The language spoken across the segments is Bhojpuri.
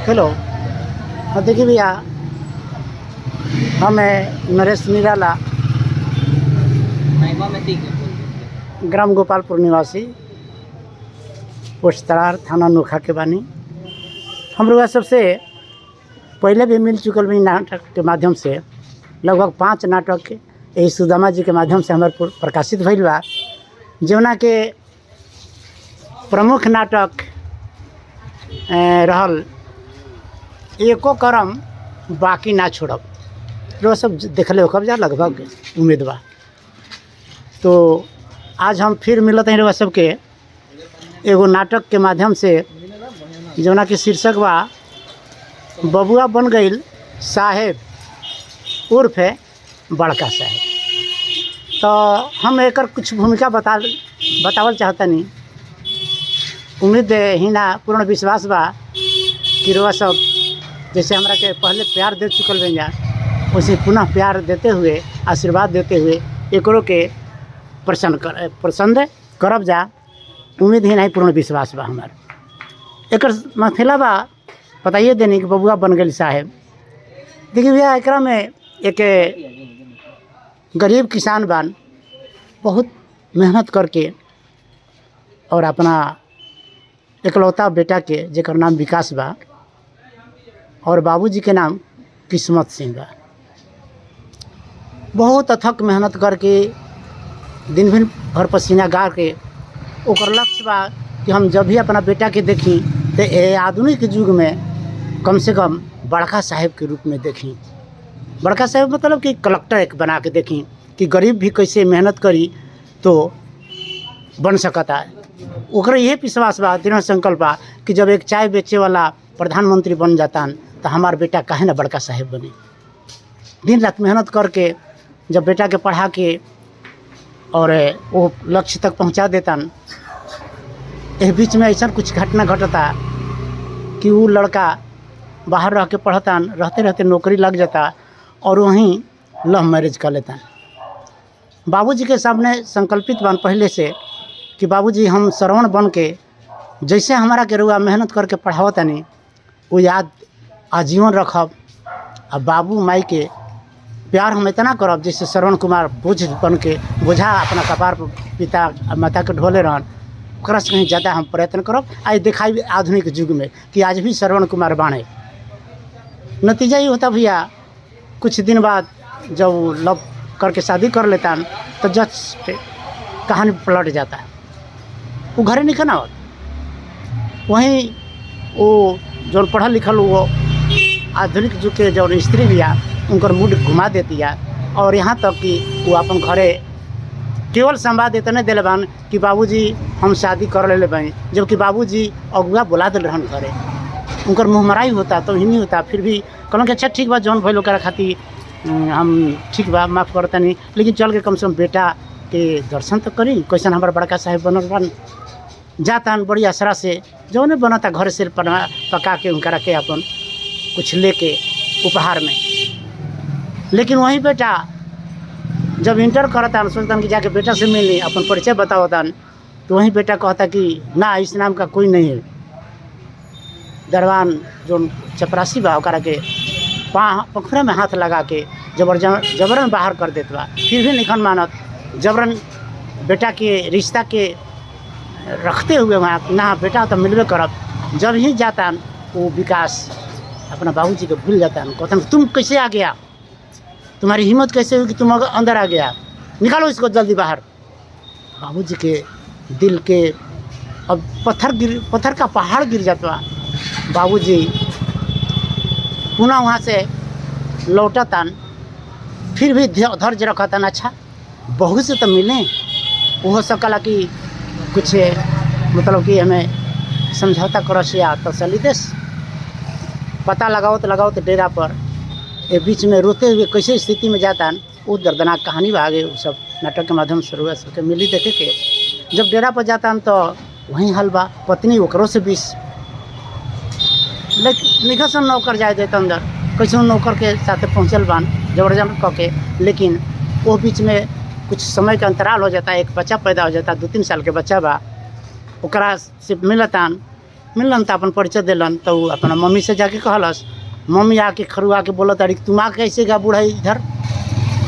हेलो। देखिए भैया, हमें नरेश निराला, ग्राम गोपालपुर निवासी, पोस्ट तरार, थाना नोखा के बानी। हम लोग सबसे पहले भी मिल चुकल भी नाटक के माध्यम से लगभग 5 नाटक यही सुदामा जी के माध्यम से हमारे प्रकाशित भइल बा, जौना के प्रमुख नाटक रहल एको करम बाकी ना छोड़ब। लोग सब देखले होखब जा लगभग उम्मीद बा। तो आज हम फिर मिलत हैं लोग सबके एगो नाटक के माध्यम से, जौना के शीर्षक बा बबुआ बन गईल साहेब उर्फ बड़का साहेब। तो हम एकर कुछ भूमिका बतावल चाहतनी। उम्मीद ही ना पूर्ण विश्वास बा कि रोआ सब जैसे हमरा के पहले प्यार दे चुकल बन जा, उसे पुनः प्यार देते हुए, आशीर्वाद देते हुए एकरो के पसंद करब जा। उम्मीद ही नहीं पूर्ण विश्वास बा हमार। एकर मथिला बा बताइए देनी कि बबुआ बन गई साहेब। देखिए भैया, एकरा में एक गरीब किसान बान, बहुत मेहनत करके और अपना इकलौता बेटा के जेकर नाम विकास बा और बाबूजी के नाम किस्मत सिंह बा, बहुत अथक मेहनत करके दिन भर पसीना गाड़ के ओकर लक्ष्य बा कि हम जब भी अपना बेटा के देखी तो ये आधुनिक युग में कम से कम बड़का साहेब के रूप में देखी। बड़का साहेब मतलब कि कलेक्टर एक बना के देखी कि गरीब भी कैसे मेहनत करी तो बन सकता है। ओकरा ये विश्वास बा, दृढ़ संकल्प बा कि जब एक चाय बेचे वाला प्रधानमंत्री बन जाता तो हमार बेटा काहे ना बड़का साहेब बने। दिन रात मेहनत करके जब बेटा के पढ़ा के और वो लक्ष्य तक पहुंचा देता, इस बीच में ऐसा कुछ घटना घटता कि वो लड़का बाहर रह के पढ़ता, रहते रहते नौकरी लग जाता और वहीं लव मैरिज कर लेता। बाबूजी के सामने संकल्पित बन पहले से कि बाबूजी हम श्रवण बन के जैसे हमारा के रुआ मेहनत करके पढ़ावतनी वो याद आजीवन रखब। अब बाबू माई के प्यार हम इतना करब जैसे श्रवण कुमार बोझ बन के बोझा अपना कपार पर पिता माता के ढोले रहन, ओकरा से कहीं ज़्यादा हम प्रयत्न करब। आज दिखाई आधुनिक युग में कि आज भी श्रवण कुमार बाणे। नतीजा ये होता भैया, कुछ दिन बाद जब लव करके शादी कर लेता तो जस्ट कहानी पलट जाता है। वो घरे निकल ना वहीं वो जो पढ़ल लिखल वो आधुनिक युग के जो स्त्री भी उनकर मूड घुमा देती है और यहाँ तक कि वो अपन घरे केवल संवाद इतने दिले बान कि बाबूजी हम शादी कर ले बानी, जबकि बाबूजी अगुआ बुला दिल रहन घरे। उनकर मुँहमराई होता तो ही नहीं होता, फिर भी कहूँ कि अच्छा ठीक बा जौन भइल ओकरा खातिर हम ठीक बा माफ़ करता नहीं, लेकिन चल के कम से कम बेटा के दर्शन तो करी कैसन हमारा बड़का साहेब बनल बन जाता। बड़ी आसरा से जौन बनता घर से पका के उनकरा के अपन कुछ लेके उपहार में। लेकिन वहीं बेटा जब इंटर करता सोचता कि जाके बेटा से मिली अपन परिचय बतावता, तो वहीं बेटा कहता कि ना इस नाम का कोई नहीं है। दरवान जो चपरासी बा ओकरा के पोखरे में हाथ लगा के जबरन बाहर कर देता बा, फिर भी निखन मानत जबरन बेटा के रिश्ता के रखते हुए वहाँ ना बेटा तो मिलवे करब। जब ही जाता वो विकास अपना बाबूजी को भूल जाता, कहता तुम कैसे आ गया, तुम्हारी हिम्मत कैसे हुई कि तुम अंदर आ गया, निकालो इसको जल्दी बाहर। बाबूजी के दिल के अब पत्थर का पहाड़ गिर जाता। बाबूजी पुनः वहाँ से लौटता, फिर भी धैर्य रखता। अच्छा बहू से तो मिले, वो सकला कि कुछ मतलब कि हमें समझौता करो से या तसल्ली देश पता लगाओ तो डेरा पर ये बीच में रोते हुए कैसे स्थिति में जाता। वो दर्दनाक कहानी बा आगे वो सब नाटक के माध्यम से रुआ सबके मिली देखे के। जब डेरा पर जाता तो वहीं हल बा, पत्नी ओकरों से बीस निकसन नौकर जाए देता अंदर, कैसे नौकर के साथ पहुँचल बान जबरदस्त कह के। लेकिन वो बीच में कुछ समय का अंतराल हो जाता है, एक बच्चा पैदा हो जाता, 2-3 साल के बच्चा बा, ओकरा से मिलता मिलन तो अपन परिचय दिलन तो अपना मम्मी से जाके कहलस। मम्मी आके खरुआ के बोला तारी तुम आ कैसे गा बूढ़ा इधर,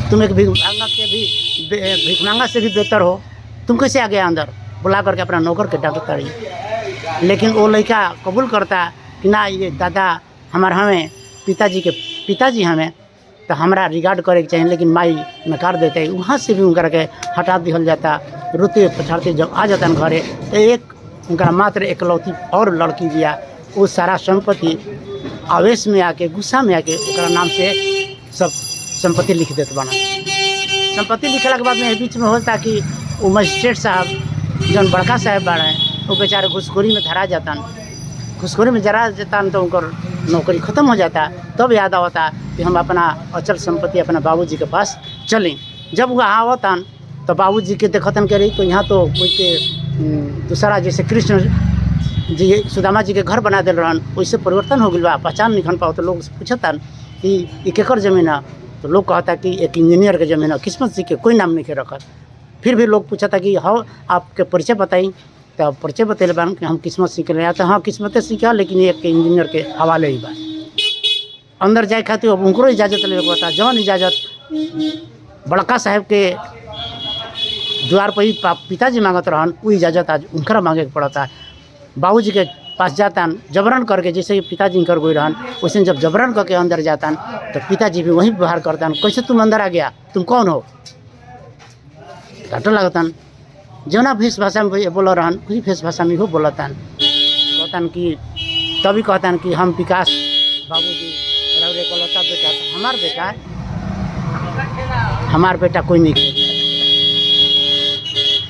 तुम एक भिखमांगा के भी भिखमांगा से भी बेहतर हो, तुम कैसे आ गया अंदर, बुला करके अपना नौकर के डांटता रही। लेकिन वो लड़का कबूल करता कि ना ये दादा हमारे हमें पिताजी हमें तो हमारा रिगार्ड करे के चाहिए, लेकिन माई नकार देते हैं। वहाँ से भी उनका के हटा दिया जाता। रोते पछाड़ते जब आ जाता घरे तो एक उनका मात्र एकलौती और लड़की दिया, वो सारा संपत्ति आवेश में आके गुस्सा में आके उनका नाम से सब संपत्ति लिख देते बना। संपत्ति लिखला के बाद में बीच में होता कि वो मजिस्ट्रेट साहब जौन बड़का साहब बाड़े वो बेचारे घुसखोरी में धरा जाता। घुसखोरी में जरा जाता तो उनकर नौकरी ख़त्म हो जाता। तब याद आवता कि हम अपना अचल संपत्ति अपना बाबूजी के पास चलें। जब वह आवता तो बाबूजी के देखतन करी तो यहाँ तो कोई के दूसरा जैसे कृष्ण जी सुदामा जी के घर बना दिल रहन वैसे परिवर्तन हो गया बा। पहचान नहीं पाओ तो लोग पूछता कि ये केकर जमीन है, तो लोग कहता कि एक इंजीनियर के जमीन है, किस्मत जी के कोई नाम नहीं रखा। फिर भी लोग पूछता कि हाँ आपके परिचय बताई, तो परिचय बतैले बान कि हम किस्मत सीख ले तो हाँ किस्मत सीखा, लेकिन एक इंजीनियर के हवाले ही बा। अंदर जाए खातिर अब उनको इजाज़त ले बता, जौन इजाज़त बड़का साहब के द्वार पर ही पिताजी मांगत रहन वो इजाज़त आज उनका मांगे के पड़ता। बाबूजी के पास जाता जबरन करके, जैसे पिताजी कर गई रहन वैसे जब जबरन करके अंदर जाता तो पिताजी भी वहीं व्यवहार करता। कैसे तुम अंदर आ गया, तुम कौन हो, डांटो लगता। जौना भेष भाषा में बोल रहन उसी भेष भाषा में हो बोलता। कहता कि तभी कहता कि हम विकास बाबूजी रौरे कलौता बेटा, हमार बेटा कोई नहीं।